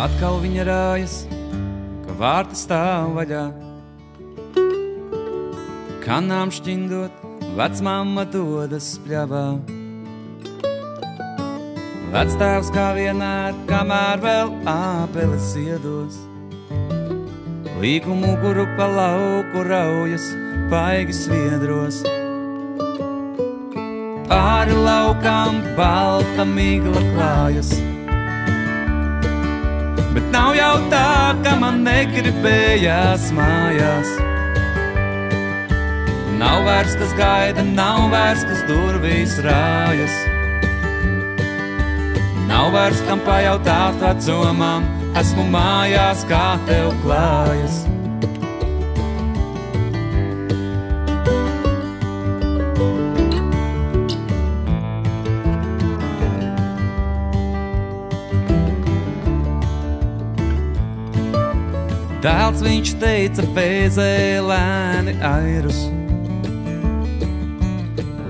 Atkal viņa rājas, ka vārti stāv vaļā. Kanām šķindot, vecmamma dodas pļavā. Vectēvs kā vienmēr, kamēr vēl ābeles iedos. Līku muguru pa lauku raujas, paigi sviedros. Pāri laukām balta migla klājas. Bet nav jau tā, ka man negribējās mājās. Nav vairs, kas gaida, nav vairs, kas durvīs rājas. Nav vairs, kam pajautāt vecumam, esmu mājās, kā tev klājas. Dēls viņš teica, pēzē lēni airus.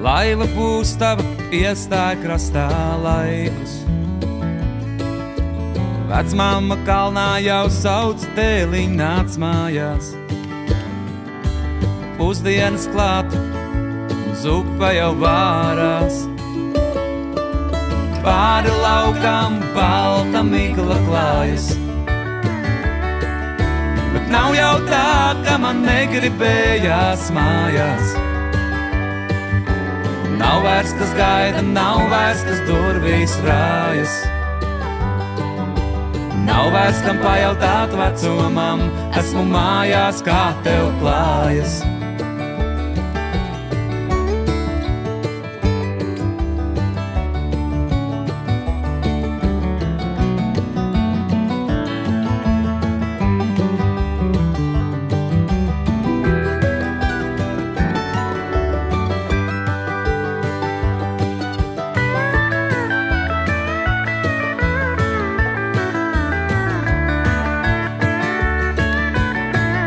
Laiva būs tava, iestāja krastā laikus. Vecmamma kalnā jau sauc tēliņ, nāc mājās. Pusdienas klāt, un zupa jau vārās. Pāri laukām balta migla klājas. Bet nav jau tā, ka man negribējās mājās. Nav vairs, kas gaida, nav vairs, kas durvīs rājas. Nav vairs, kam pajautāt vecumam, esmu mājās, kā tev klājas.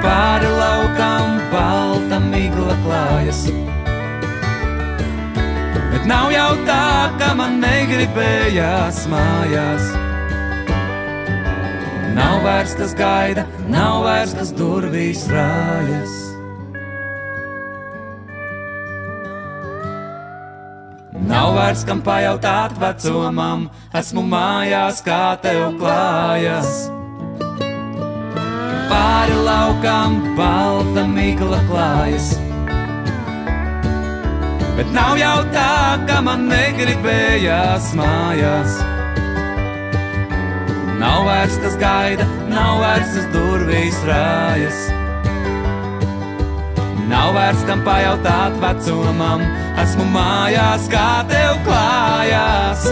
Pāri laukām balta migla klājas. Bet nav jau tā, ka man negribējās mājās. Nav vairs, kas gaida, nav vairs, kas durvīs rājas. Nav vairs, kam pajautāt vecumam, esmu mājās, kā tev klājas. Pāri laukām balta migla klājas. Bet nav jau tā, ka man negribējās mājās. Nav vairs, kas gaida, nav vairs, kas durvīs rājas. Nav vairs, kam pajautāt vecumam, esmu mājās, kā tev klājās.